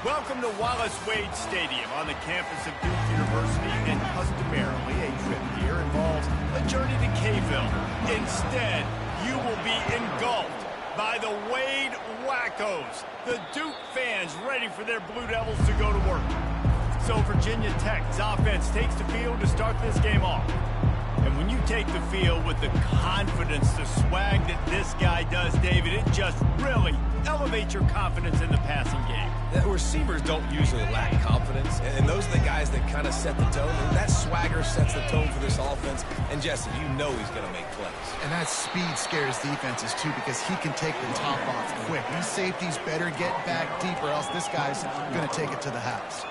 Welcome to Wallace Wade Stadium on the campus of Duke University, and customarily a trip here involves a journey to K-ville. Instead, you will be engulfed by the Wade Wackos, the Duke fans ready for their Blue Devils to go to work. So Virginia Tech's offense takes the field to start this game off. And when you take the field with the confidence, the swag that this guy does, David, it just really elevates your confidence in the passing game. The receivers don't usually lack confidence, and those are the guys that kind of set the tone. And that swagger sets the tone for this offense. And Jesse, you know he's going to make plays. And that speed scares defenses, too, because he can take the top off quick. These safeties better get back deep, or else this guy's going to take it to the house.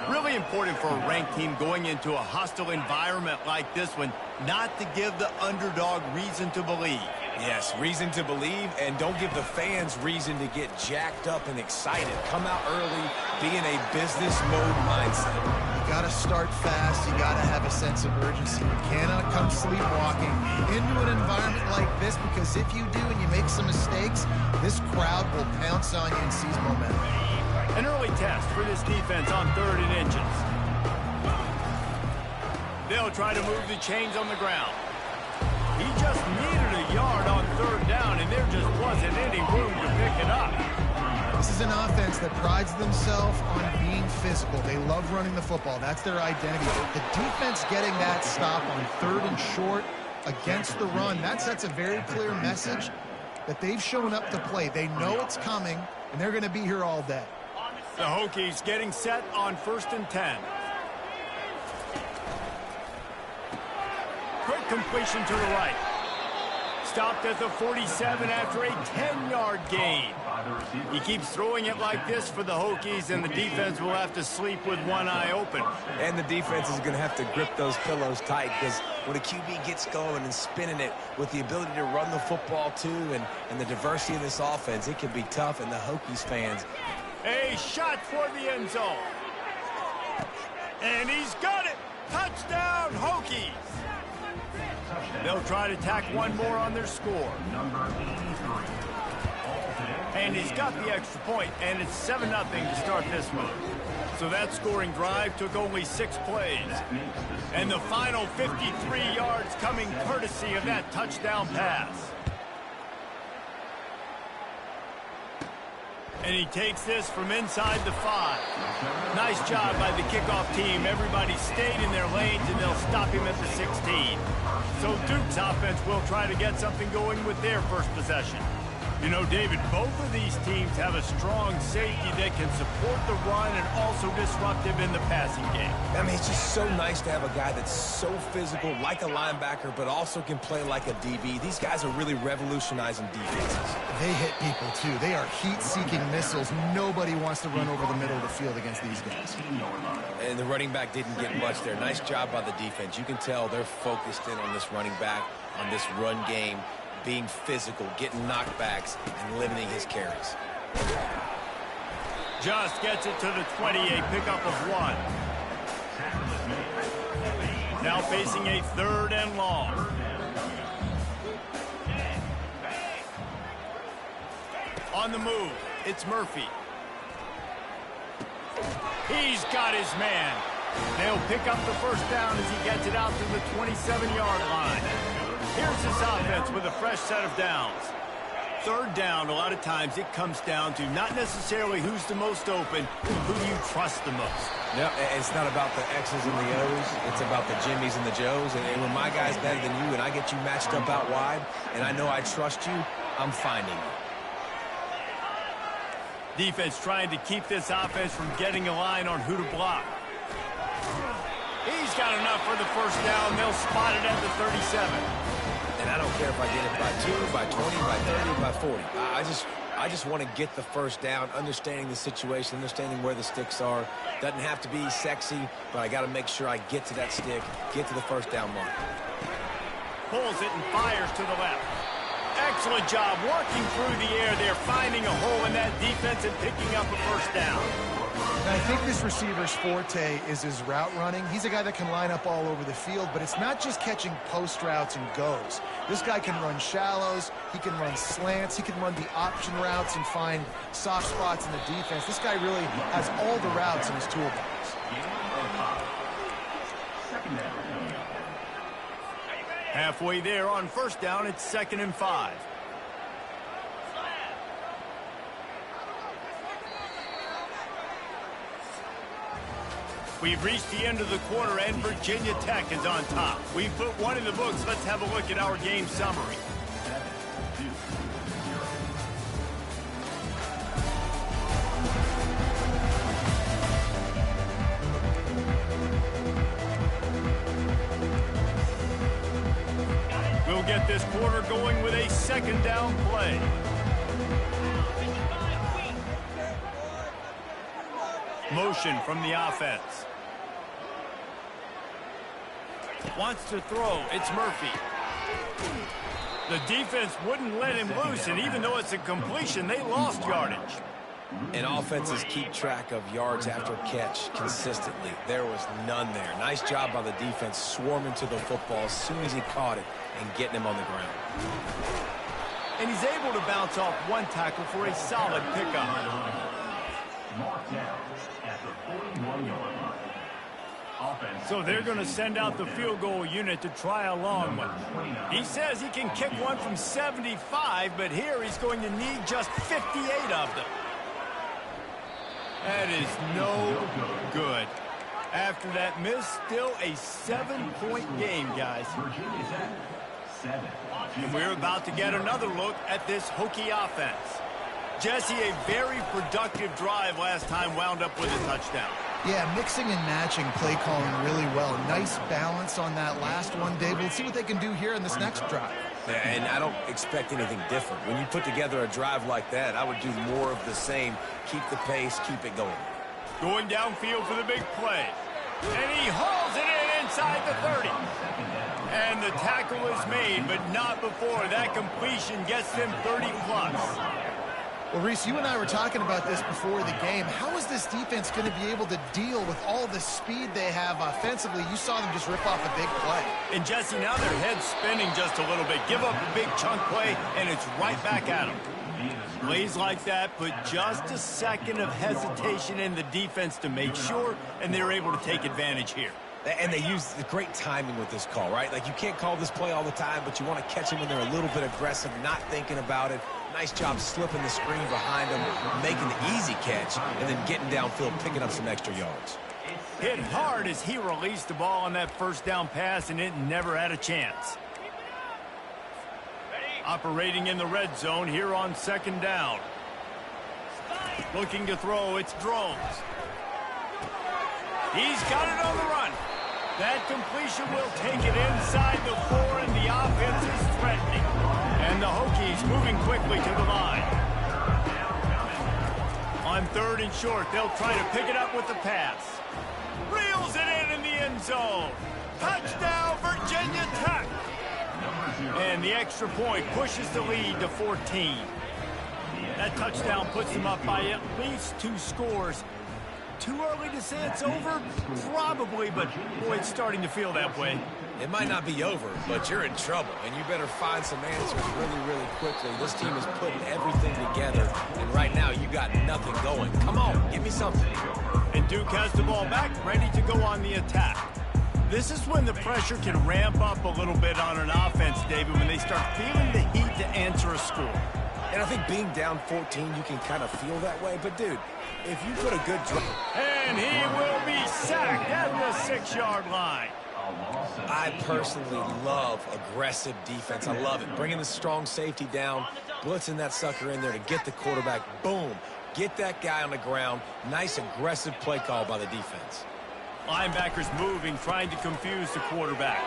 Really important for a ranked team going into a hostile environment like this one, not to give the underdog reason to believe. Yes, reason to believe, and don't give the fans reason to get jacked up and excited. Come out early, be in a business mode mindset. You got to start fast. You got to have a sense of urgency. You cannot come sleepwalking into an environment like this, because if you do and you make some mistakes, this crowd will pounce on you and seize momentum. An early test for this defense on 3rd and inches. They'll try to move the chains on the ground. He just needed a yard on 3rd down, and there just wasn't any room to pick it up. This is an offense that prides themselves on being physical. They love running the football. That's their identity. The defense getting that stop on 3rd and short against the run, that sets a very clear message that they've shown up to play. They know it's coming, and they're going to be here all day. The Hokies getting set on 1st and 10. Quick completion to the right. Stopped at the 47 after a 10-yard gain. He keeps throwing it like this for the Hokies, and the defense will have to sleep with one eye open. And the defense is going to have to grip those pillows tight, because when a QB gets going and spinning it with the ability to run the football too, and the diversity in this offense, it can be tough, and the Hokies fans. A shot for the end zone. And he's got it. Touchdown, Hokies. They'll try to tack one more on their score. And he's got the extra point, and it's 7-0 to start this one. So that scoring drive took only 6 plays. And the final 53 yards coming courtesy of that touchdown pass. And he takes this from inside the 5. Nice job by the kickoff team. Everybody stayed in their lanes, and they'll stop him at the 16. So Duke's offense will try to get something going with their first possession. You know, David, both of these teams have a strong safety that can support the run and also disruptive in the passing game. I mean, it's just so nice to have a guy that's so physical, like a linebacker, but also can play like a DB. These guys are really revolutionizing defenses. They hit people, too. They are heat-seeking missiles. Nobody wants to run over the middle of the field against these guys. And the running back didn't get much there. Nice job by the defense. You can tell they're focused in on this running back, on this run game, being physical, getting knockbacks, and limiting his carries. Just gets it to the 28, pickup of 1. Now facing a 3rd and long. On the move, it's Murphy. He's got his man. They'll pick up the 1st down as he gets it out to the 27-yard line. Here's this offense with a fresh set of downs. 3rd down, a lot of times it comes down to not necessarily who's the most open, who do you trust the most. No, it's not about the X's and the O's. It's about the Jimmys and the Joes. And when my guy's better than you and I get you matched up out wide, and I know I trust you, I'm finding you. Defense trying to keep this offense from getting a line on who to block. He's got enough for the 1st down. They'll spot it at the 37. And I don't care if I get it by 2, by 20, by 30, by 40. I just want to get the 1st down, understanding the situation, understanding where the sticks are. Doesn't have to be sexy, but I got to make sure I get to that stick, get to the 1st down mark. Pulls it and fires to the left. Excellent job working through the air there, finding a hole in that defense and picking up a 1st down. That think this receiver's forte is his route running. He's a guy that can line up all over the field, but it's not just catching post routes and goes. This guy can run shallows, he can run slants, he can run the option routes and find soft spots in the defense. This guy really has all the routes in his toolbox. Halfway there on first down, it's 2nd and 5. We've reached the end of the quarter, and Virginia Tech is on top. We've put one in the books. Let's have a look at our game summary. We'll get this quarter going with a 2nd down play. Motion from the offense. Wants to throw. It's Murphy. The defense wouldn't let him loose, and even though it's a completion, they lost yardage. And offenses keep track of yards after catch consistently. There was none there. Nice job by the defense swarming to the football as soon as he caught it and getting him on the ground. And he's able to bounce off one tackle for a solid pickup. Marked down at the 41-yard line. So they're going to send out the field goal unit to try a long one. He says he can kick one from 75, but here he's going to need just 58 of them. That is no good. After that miss, still a 7-point game, guys. And we're about to get another look at this Hokie offense. Jesse, a very productive drive last time wound up with a touchdown. Yeah, mixing and matching play calling really well. Nice balance on that last one, Dave. We'll see what they can do here in this next drive. Yeah, and I don't expect anything different. When you put together a drive like that, I would do more of the same. Keep the pace, keep it going. Going downfield for the big play. And he hauls it in inside the 30. And the tackle is made, but not before that completion gets them 30+. Well, Reese, you and I were talking about this before the game. How is this defense going to be able to deal with all the speed they have offensively? You saw them just rip off a big play. And, Jesse, now their head's spinning just a little bit. Give up a big chunk play, and it's right back at them. Plays like that put just a second of hesitation in the defense to make sure, and they're able to take advantage here. And they use the great timing with this call, right? Like, you can't call this play all the time, but you want to catch them when they're a little bit aggressive, not thinking about it. Nice job slipping the screen behind them, making the easy catch, and then getting downfield, picking up some extra yards. Hit hard as he released the ball on that first down pass, and it never had a chance. Operating in the red zone here on 2nd down. Looking to throw, it's Drones. He's got it on the run. That completion will take it inside the 4, and the offense is threatening. And the Hokies moving quickly to the line. On 3rd and short, they'll try to pick it up with the pass. Reels it in the end zone. Touchdown, Virginia Tech. And the extra point pushes the lead to 14. That touchdown puts them up by at least 2 scores. Too early to say it's over? Probably, but boy, it's starting to feel that way. It might not be over, but you're in trouble, and you better find some answers really, really quickly. This team is putting everything together, and right now you got nothing going. Come on, give me something. And Duke has the ball back, ready to go on the attack. This is when the pressure can ramp up a little bit on an offense, David, when they start feeling the heat to answer a score. And I think being down 14, you can kind of feel that way. But, dude, if you put a good drive... And he will be sacked at the 6-yard line. I personally love aggressive defense. I love it. Bringing the strong safety down, blitzing that sucker in there to get the quarterback. Boom. Get that guy on the ground. Nice aggressive play call by the defense. Linebackers moving, trying to confuse the quarterback.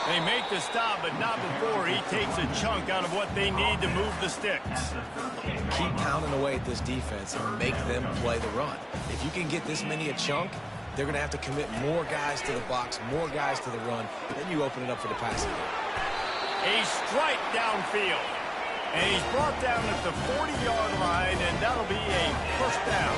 They make the stop, but not before he takes a chunk out of what they need to move the sticks. Keep pounding away at this defense and make them play the run. If you can get this many a chunk, they're going to have to commit more guys to the box, more guys to the run, and then you open it up for the passing game. A strike downfield. And he's brought down at the 40-yard line, and that'll be a first down.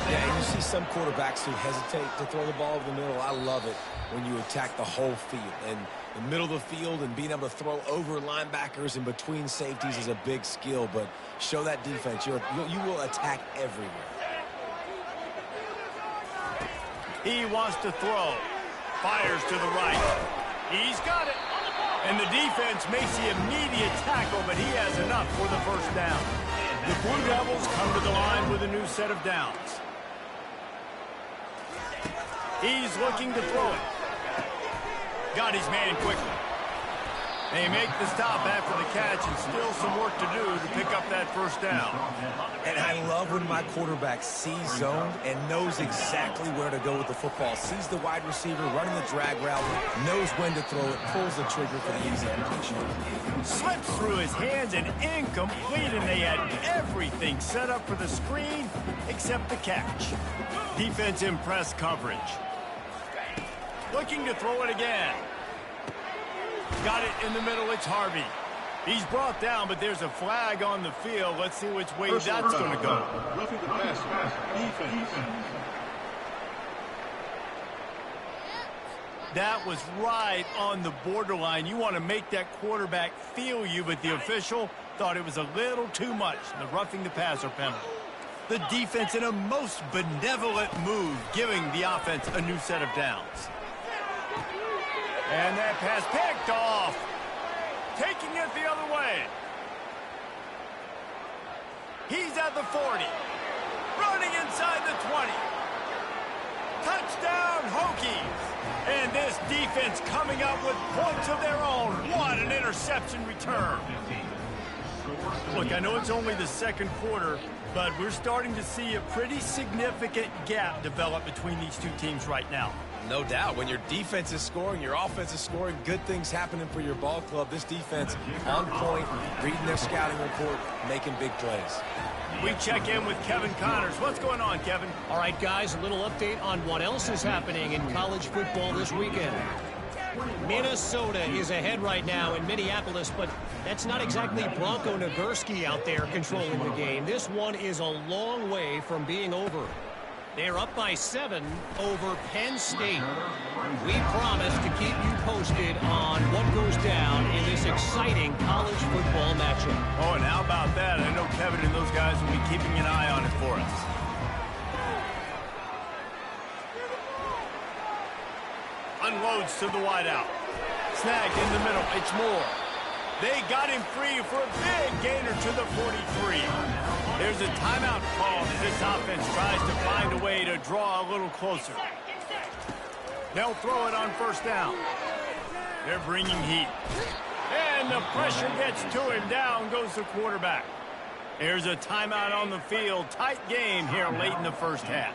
Yeah, and you see some quarterbacks who hesitate to throw the ball over the middle. I love it when you attack the whole field. And the middle of the field and being able to throw over linebackers and between safeties is a big skill. But show that defense. You will attack everywhere. He wants to throw. Fires to the right. He's got it. And the defense makes the immediate tackle, but he has enough for the first down. The Blue Devils come to the line with a new set of downs. He's looking to throw it. Got his man quickly. They make the stop after the catch, and still some work to do to pick up that first down. And I love when my quarterback sees zone and knows exactly where to go with the football. Sees the wide receiver running the drag route, knows when to throw it, pulls the trigger for the easy completion. Slips through his hands and incomplete, and they had everything set up for the screen except the catch. Defense in press coverage. Looking to throw it again. Got it in the middle. It's Harvey. He's brought down, but there's a flag on the field. Let's see which way that's going to go. Roughing the passer. Defense. That was right on the borderline. You want to make that quarterback feel you, but the official thought it was a little too much. The roughing the passer penalty. The defense in a most benevolent move, giving the offense a new set of downs. And that pass picked off. Taking it the other way. He's at the 40. Running inside the 20. Touchdown, Hokies. And this defense coming up with points of their own. What an interception return. Look, I know it's only the second quarter, but we're starting to see a pretty significant gap develop between these two teams right now. No doubt. When your defense is scoring, your offense is scoring, good things happening for your ball club. This defense on point, reading their scouting report, making big plays. We check in with Kevin Connors. What's going on, Kevin? All right, guys, a little update on what else is happening in college football this weekend. Minnesota is ahead right now in Minneapolis, but that's not exactly Bronco Nagurski out there controlling the game. This one is a long way from being over. They're up by 7 over Penn State. We promise to keep you posted on what goes down in this exciting college football matchup. Oh, and how about that? I know Kevin and those guys will be keeping an eye on it for us. Unloads to the wideout. Snagged in the middle. It's Moore. They got him free for a big gainer to the 43. There's a timeout call as this offense tries to find a way to draw a little closer. They'll throw it on first down. They're bringing heat. And the pressure gets to him. Down goes the quarterback. There's a timeout on the field. Tight game here late in the first half.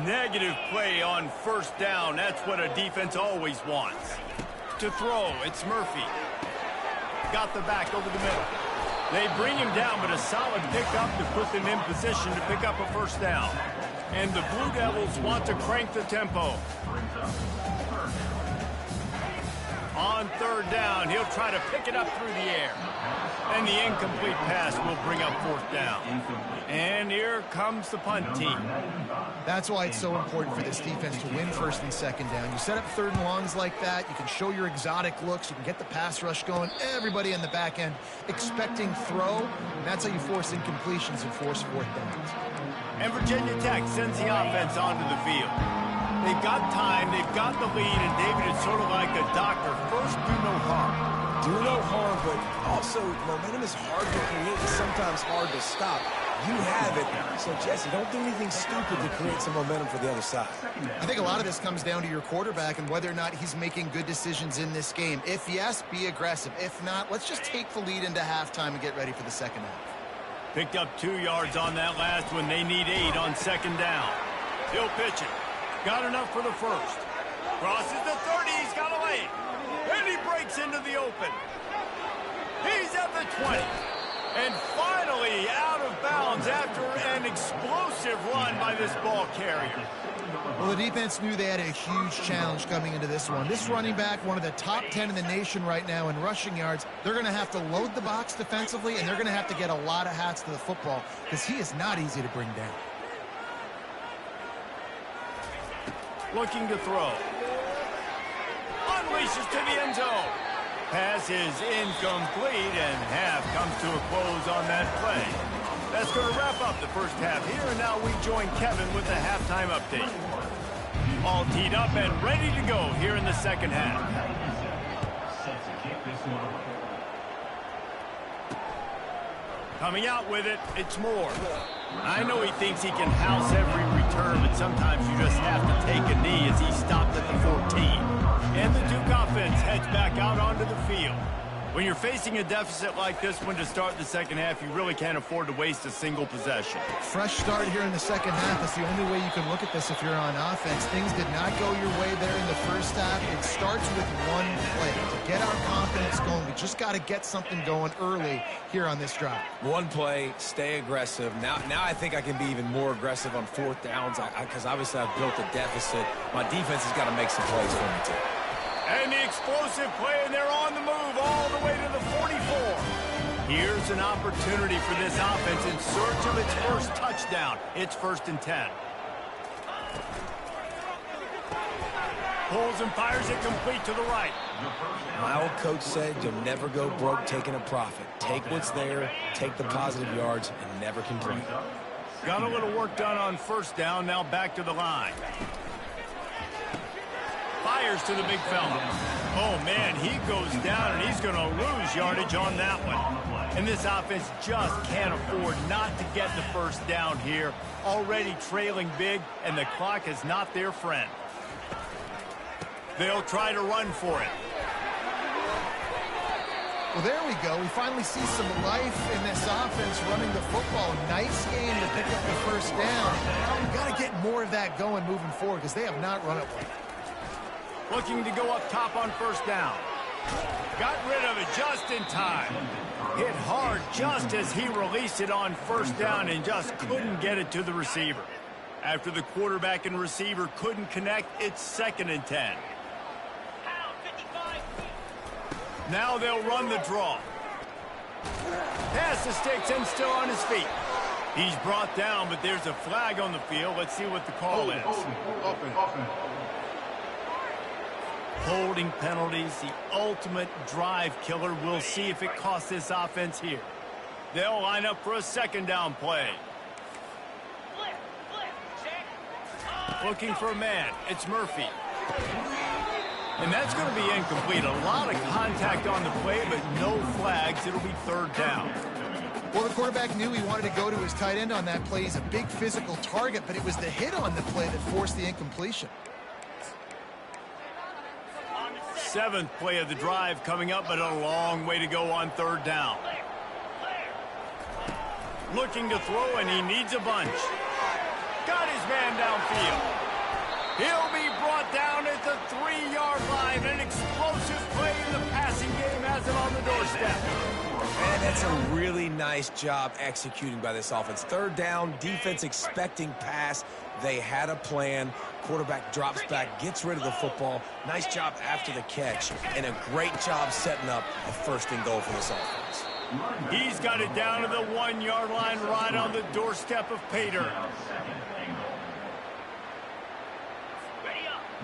Negative play on first down. That's what a defense always wants. To throw, it's Murphy. Got the back over the middle. They bring him down, but a solid pickup to put them in position to pick up a first down. And the Blue Devils want to crank the tempo. On third down, he'll try to pick it up through the air. And the incomplete pass will bring up fourth down. And here comes the punt team. That's why it's so important for this defense to win first and second down. You set up third and longs like that. You can show your exotic looks. You can get the pass rush going. Everybody in the back end expecting throw. And that's how you force incompletions and force fourth downs. And Virginia Tech sends the offense onto the field. They've got time. They've got the lead. And David, it's sort of like a doctor. First, do no harm. Do no harm, but also momentum is hard to create and sometimes hard to stop. You have it. So, Jesse, don't do anything stupid to create some momentum for the other side. I think a lot of this comes down to your quarterback and whether or not he's making good decisions in this game. If yes, be aggressive. If not, let's just take the lead into halftime and get ready for the second half. Picked up 2 yards on that last one. They need 8 on second down. He'll pitch it. Got enough for the first. Crosses the 30. He's got a lane. And he breaks into the open. He's at the 20. And finally out of bounds after an explosive run by this ball carrier. Well, the defense knew they had a huge challenge coming into this one. This running back, one of the top 10 in the nation right now in rushing yards, they're going to have to load the box defensively, and they're going to have to get a lot of hats to the football because he is not easy to bring down. Looking to throw. Unleashes to the end zone. Pass is incomplete, and half comes to a close on that play. That's going to wrap up the first half here, and now we join Kevin with the halftime update. All teed up and ready to go here in the second half. Coming out with it, it's Moore. I know he thinks he can house every return, but sometimes you just have to take a knee as he stopped at the 14. And the Duke offense heads back out onto the field. When you're facing a deficit like this one to start the second half, you really can't afford to waste a single possession. Fresh start here in the second half. That's the only way you can look at this if you're on offense. Things did not go your way there in the first half. It starts with one play. To get our confidence going, we just got to get something going early here on this drive. One play, stay aggressive. Now I think I can be even more aggressive on fourth downs because obviously I've built a deficit. My defense has got to make some plays for me too. And the explosive play, and they're on the move all the way to the 44. Here's an opportunity for this offense in search of its first touchdown. It's 1st and 10. Pulls and fires it complete to the right. My old coach said you'll never go broke taking a profit. Take what's there, take the positive yards, and never complain. Got a little work done on 1st down, now back to the line. Fires to the big fella. Oh, man, he goes down, and he's going to lose yardage on that one. And this offense just can't afford not to get the 1st down here. Already trailing big, and the clock is not their friend. They'll try to run for it. Well, there we go. We finally see some life in this offense running the football. Nice game to pick up the 1st down. We've got to get more of that going moving forward because they have not run it well. Looking to go up top on 1st down. Got rid of it just in time. Hit hard just as he released it on 1st down and just couldn't get it to the receiver. After the quarterback and receiver couldn't connect, it's 2nd and 10. Now they'll run the draw. Pass the sticks and still on his feet. He's brought down, but there's a flag on the field. Let's see what the call is. Holding penalties, the ultimate drive killer. We'll see if it costs this offense here. They'll line up for a 2nd down play. Looking for a man. It's Murphy. And that's going to be incomplete. A lot of contact on the play, but no flags. It'll be 3rd down. Well, the quarterback knew he wanted to go to his tight end on that play. He's a big physical target, but it was the hit on the play that forced the incompletion. 7th play of the drive coming up, but a long way to go on 3rd down. Looking to throw, and he needs a bunch. Got his man downfield. He'll be brought down at the 3-yard line. An explosive play in the passing game has it on the doorstep. And that's a really nice job executing by this offense. 3rd down, defense expecting pass. They had a plan. Quarterback drops back, gets rid of the football. Nice job after the catch, and a great job setting up a 1st and goal for this offense. He's got it down to the 1-yard line right on the doorstep of Pater.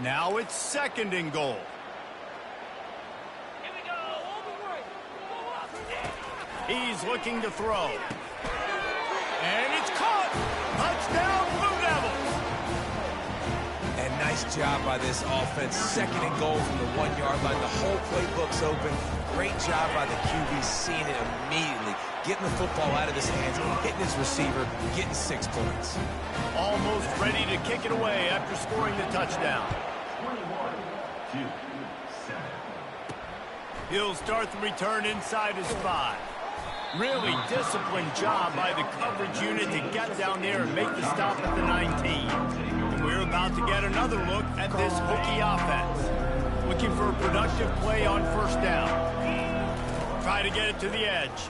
Now it's 2nd and goal. He's looking to throw. And it's caught. Touchdown, Blue Devils. And nice job by this offense. 2nd and goal from the 1-yard line. The whole playbook's open. Great job by the QB seeing it immediately. Getting the football out of his hands, hitting his receiver, getting 6 points. Almost ready to kick it away after scoring the touchdown. 21-7. He'll start the return inside his 5. Really disciplined job by the coverage unit to get down there and make the stop at the 19. And we're about to get another look at this Hokie offense. Looking for a productive play on 1st down. Try to get it to the edge.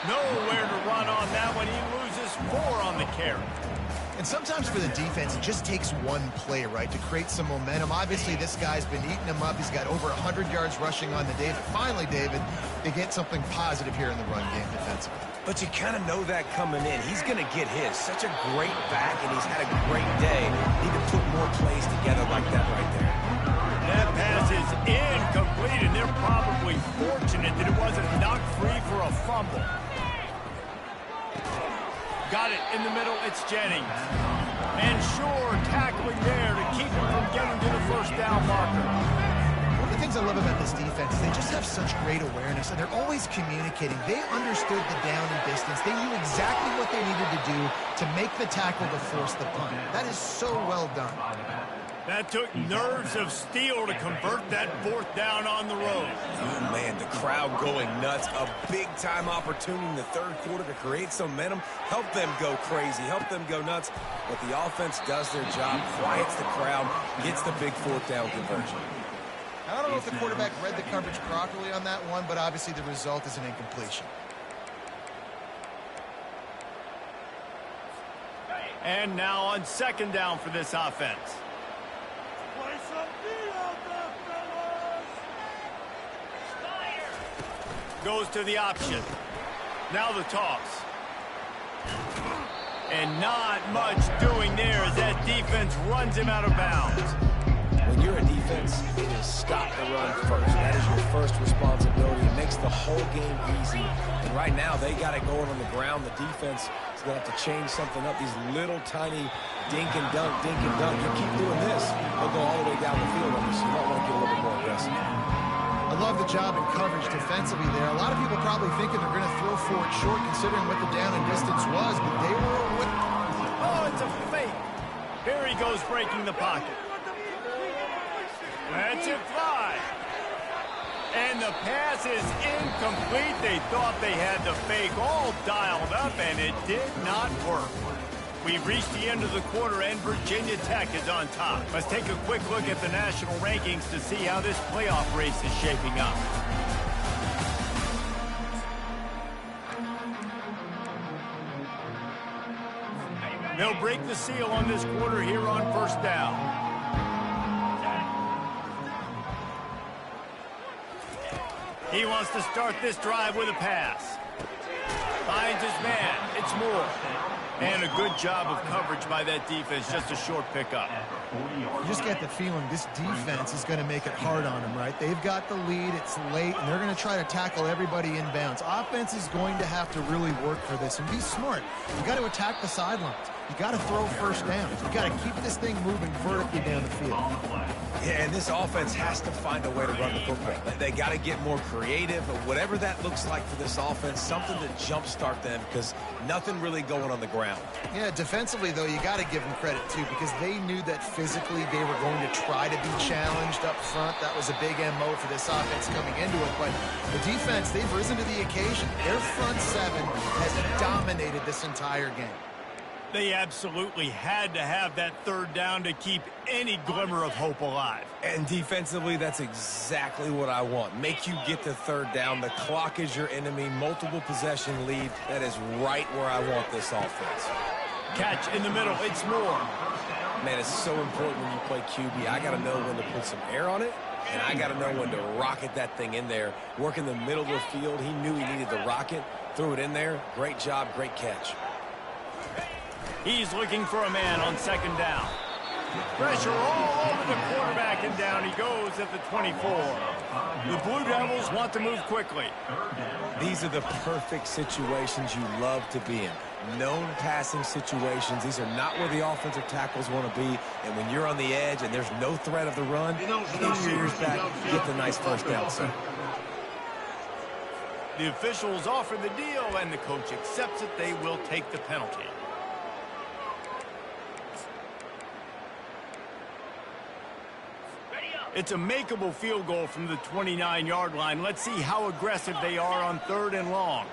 Nowhere to run on that one. He loses 4 on the carry. And sometimes for the defense, it just takes one play, right, to create some momentum. Obviously, this guy's been eating him up. He's got over 100 yards rushing on the day. But finally, David, they get something positive here in the run game defensively. But you kind of know that coming in. He's going to get his. Such a great back, and he's had a great day. Need to put more plays together like that right there. That pass is incomplete, and they're probably fortunate that it wasn't knocked free for a fumble. Got it in the middle. It's Jennings. And Shore tackling there to keep him from getting to the first down marker. One of the things I love about this defense is they just have such great awareness, and they're always communicating. They understood the down and distance. They knew exactly what they needed to do to make the tackle to force the punt. That is so well done. That took nerves of steel to convert that fourth down on the road. Oh, man, the crowd going nuts. A big-time opportunity in the third quarter to create some momentum, help them go crazy, help them go nuts. But the offense does their job, quiets the crowd, gets the big fourth down conversion. I don't know if the quarterback read the coverage properly on that one, but obviously the result is an incompletion. And now on second down for this offense. Goes to the option. Now the toss. And not much doing there as that defense runs him out of bounds. When you're a defense, it is stop the run first. That is your first responsibility. It makes the whole game easy. And right now, they got it going on the ground. The defense is going to have to change something up. These little tiny dink and dunk, dink and dunk. You keep doing this, they'll go all the way down the field on you, so you might want to get a little bit more aggressive. I love the job in coverage defensively there. A lot of people probably thinking they're going to throw for it short considering what the down and distance was, but they were with. Oh, it's a fake. Here he goes breaking the pocket. That's it fly. And the pass is incomplete. They thought they had the fake all dialed up, and it did not work. We've reached the end of the quarter, and Virginia Tech is on top. Let's take a quick look at the national rankings to see how this playoff race is shaping up. They'll break the seal on this quarter here on first down. He wants to start this drive with a pass. Finds his man. It's Moore. And a good job of coverage by that defense. Just a short pickup. You just get the feeling this defense is going to make it hard on them, right? They've got the lead. It's late, and they're going to try to tackle everybody inbounds. Offense is going to have to really work for this and be smart. You got to attack the sidelines. You got to throw first downs. You got to keep this thing moving vertically down the field. Yeah, and this offense has to find a way to run the football. They got to get more creative, but whatever that looks like for this offense, something to jumpstart them because nothing really going on the ground. Yeah, defensively, though, you got to give them credit, too, because they knew that physically they were going to try to be challenged up front. That was a big MO for this offense coming into it, but the defense, they've risen to the occasion. Their front seven has dominated this entire game. They absolutely had to have that third down to keep any glimmer of hope alive. And defensively, that's exactly what I want. Make you get the third down. The clock is your enemy. Multiple possession lead. That is right where I want this offense. Catch in the middle. It's Moore. Man, it's so important when you play QB. I got to know when to put some air on it, and I got to know when to rocket that thing in there. Work in the middle of the field. He knew he needed the rocket. Threw it in there. Great job. Great catch. He's looking for a man on second down. Pressure all over the quarterback, and down he goes at the 24. The Blue Devils want to move quickly. These are the perfect situations you love to be in. Known passing situations. These are not where the offensive tackles want to be. And when you're on the edge and there's no threat of the run, keep your ears back, get the nice first down, sir. The officials offer the deal, and the coach accepts it. They will take the penalty. It's a makeable field goal from the 29-yard line. Let's see how aggressive they are on third and long.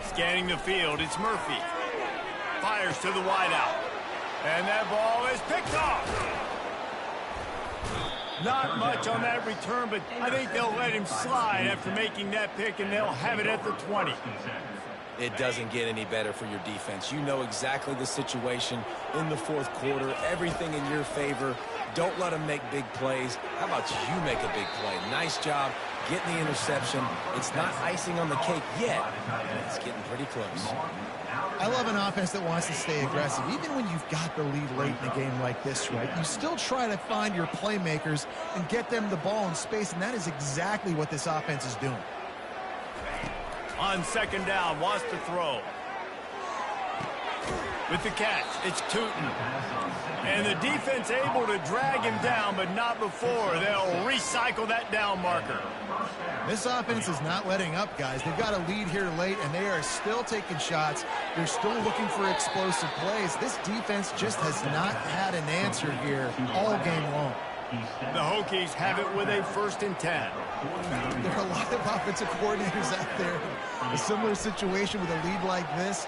Scanning the field, it's Murphy. Fires to the wideout. And that ball is picked off. Not much on that return, but I think they'll let him slide after making that pick, and they'll have it at the 20. it doesn't get any better for your defense. You know exactly the situation in the fourth quarter, everything in your favor. Don't let them make big plays. How about you make a big play? Nice job getting the interception. It's not icing on the cake yet, but it's getting pretty close. I love an offense that wants to stay aggressive. Even when you've got the lead late in a game like this, right, you still try to find your playmakers and get them the ball in space, and that is exactly what this offense is doing. On second down, wants to throw. With the catch, it's Tootin. And the defense able to drag him down, but not before. They'll recycle that down marker. This offense is not letting up, guys. They've got a lead here late, and they are still taking shots. They're still looking for explosive plays. This defense just has not had an answer here all game long. The Hokies have it with a 1st and 10. There are a lot of offensive coordinators out there. A similar situation with a lead like this.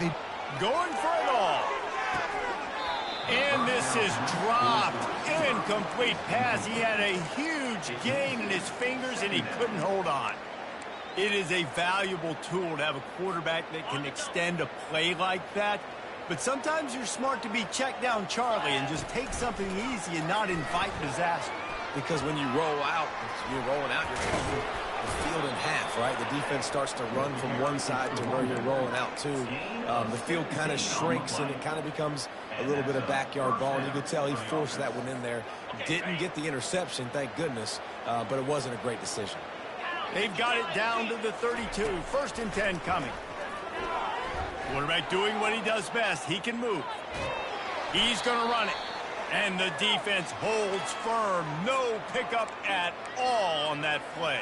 They going for it all. And this is dropped. Incomplete pass. He had a huge gain in his fingers, and he couldn't hold on. It is a valuable tool to have a quarterback that can extend a play like that. But sometimes you're smart to be check down Charlie and just take something easy and not invite disaster. Because when you roll out, you're rolling out, you're cutting the field in half, right? The defense starts to run from one side to where you're rolling out to. The field kind of shrinks, and it kind of becomes a little bit of backyard ball. And you could tell he forced that one in there. Didn't get the interception, thank goodness, but it wasn't a great decision. They've got it down to the 32. 1st and 10 coming. Quarterback doing what he does best. He can move. He's going to run it. And the defense holds firm. No pickup at all on that play.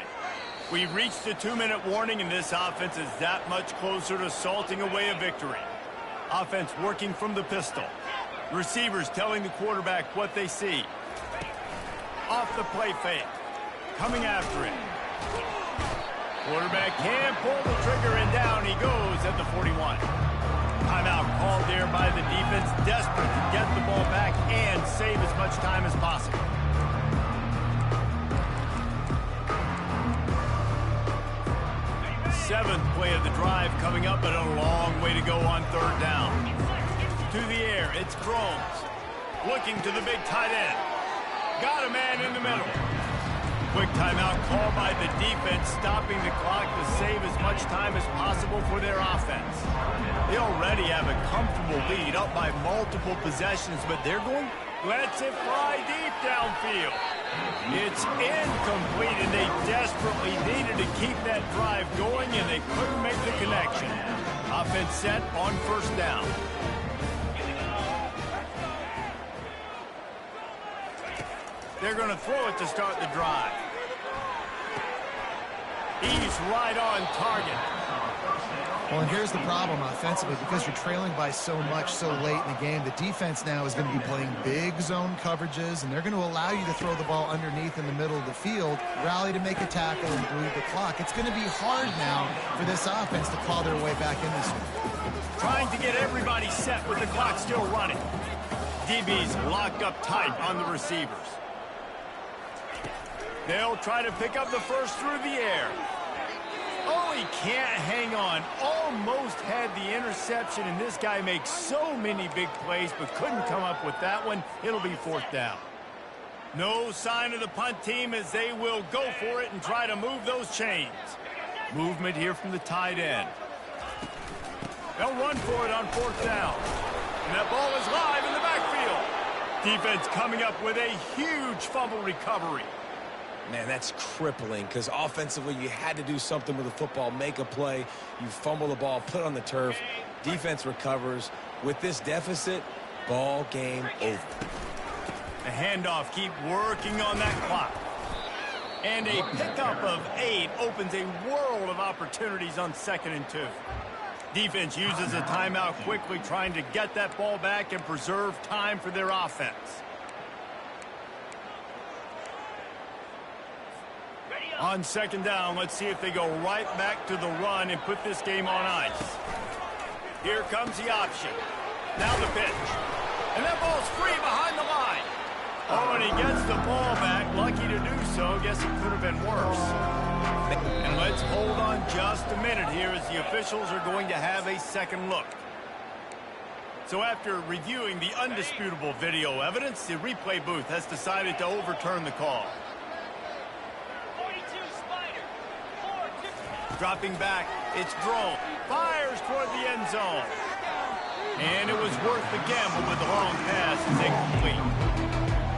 We've reached the 2-minute warning, and this offense is that much closer to salting away a victory. Offense working from the pistol. Receivers telling the quarterback what they see. Off the play fake. Coming after it. Quarterback can pull the trigger, and down he goes at the 41. Timeout called there by the defense, desperate to get the ball back and save as much time as possible. Seventh play of the drive coming up, but a long way to go on 3rd down. To the air, it's Gromes. Looking to the big tight end. Got a man in the middle. Quick timeout call by the defense, stopping the clock to save as much time as possible for their offense. They already have a comfortable lead, up by multiple possessions, but they're going, lets it fly deep downfield. It's incomplete, and they desperately needed to keep that drive going, and they couldn't make the connection. Offense set on 1st down. They're going to throw it to start the drive. He's right on target. Well, and here's the problem offensively. Because you're trailing by so much so late in the game, the defense now is going to be playing big zone coverages, and they're going to allow you to throw the ball underneath in the middle of the field, rally to make a tackle, and bleed the clock. It's going to be hard now for this offense to claw their way back in this one. Trying to get everybody set with the clock still running. DB's locked up tight on the receivers. They'll try to pick up the first through the air. Oh, he can't hang on. Almost had the interception, and this guy makes so many big plays, but couldn't come up with that one. It'll be 4th down. No sign of the punt team as they will go for it and try to move those chains. Movement here from the tight end. They'll run for it on 4th down. And that ball is live in the backfield. Defense coming up with a huge fumble recovery. Man, that's crippling because offensively you had to do something with the football, make a play. You fumble the ball, put it on the turf. Defense recovers. With this deficit, ball game over. The handoff, keep working on that clock. And a pickup of 8 opens a world of opportunities on 2nd and 2. Defense uses a timeout quickly, trying to get that ball back and preserve time for their offense. On 2nd down, let's see if they go right back to the run and put this game on ice. Here comes the option. Now the pitch. And that ball's free behind the line. Oh, and he gets the ball back. Lucky to do so. Guess it could have been worse. And let's hold on just a minute here as the officials are going to have a second look. So after reviewing the undisputable video evidence, the replay booth has decided to overturn the call. Dropping back, it's Drone. Fires toward the end zone. And it was worth the gamble with the long pass. It's incomplete.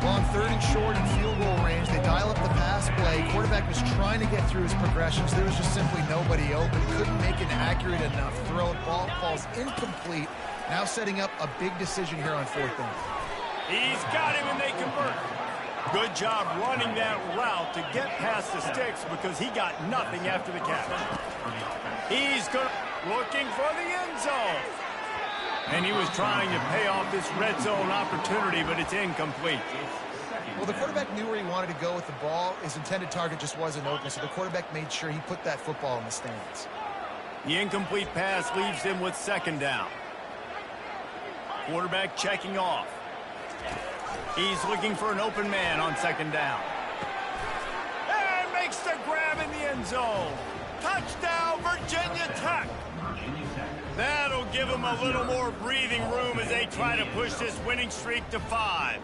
Well, on 3rd and short and field goal range, they dial up the pass play. Quarterback was trying to get through his progressions. There was just simply nobody open. Couldn't make an accurate enough throw. Ball falls incomplete. Now setting up a big decision here on 4th down. He's got him and they convert. Good job running that route to get past the sticks because he got nothing after the catch. He's looking for the end zone. And he was trying to pay off this red zone opportunity, but it's incomplete. Well, the quarterback knew where he wanted to go with the ball. His intended target just wasn't open, so the quarterback made sure he put that football in the stands. The incomplete pass leaves him with 2nd down. Quarterback checking off. He's looking for an open man on 2nd down. And makes the grab in the end zone. Touchdown, Virginia Tech. That'll give them a little more breathing room as they try to push this winning streak to 5.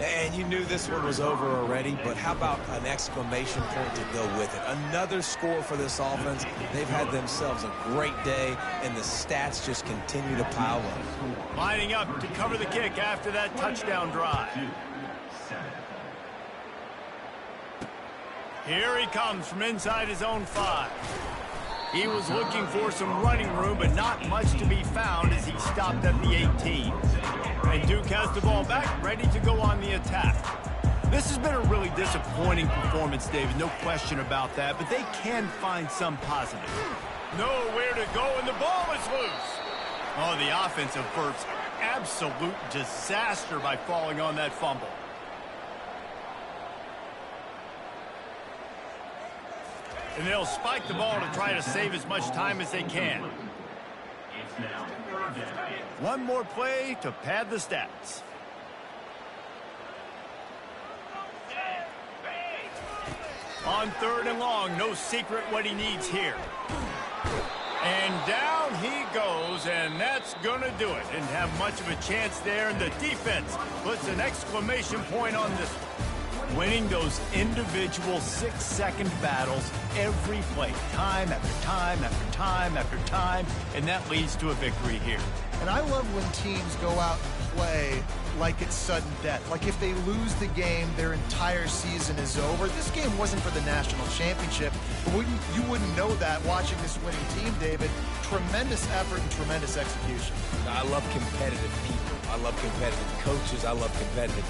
And you knew this one was over already, but how about an exclamation point to go with it? Another score for this offense. They've had themselves a great day, and the stats just continue to pile up. Lining up to cover the kick after that touchdown drive. Here he comes from inside his own 5. He was looking for some running room, but not much to be found as he stopped at the 18. And Duke has the ball back, ready to go on the attack. This has been a really disappointing performance, David, no question about that, but they can find some positive. Nowhere to go, and the ball is loose. Oh, the offense averts absolute disaster by falling on that fumble. And they'll spike the ball to try to save as much time as they can. One more play to pad the stats. On 3rd and long, no secret what he needs here. And down he goes, and that's going to do it. Didn't have much of a chance there, and the defense puts an exclamation point on this one. Winning those individual 6-second battles every play, time after time after time after time, and that leads to a victory here. And I love when teams go out and play like it's sudden death. Like if they lose the game, their entire season is over. This game wasn't for the national championship, but you wouldn't know that watching this winning team, David. Tremendous effort and tremendous execution. I love competitive people. I love competitive coaches. I love competitive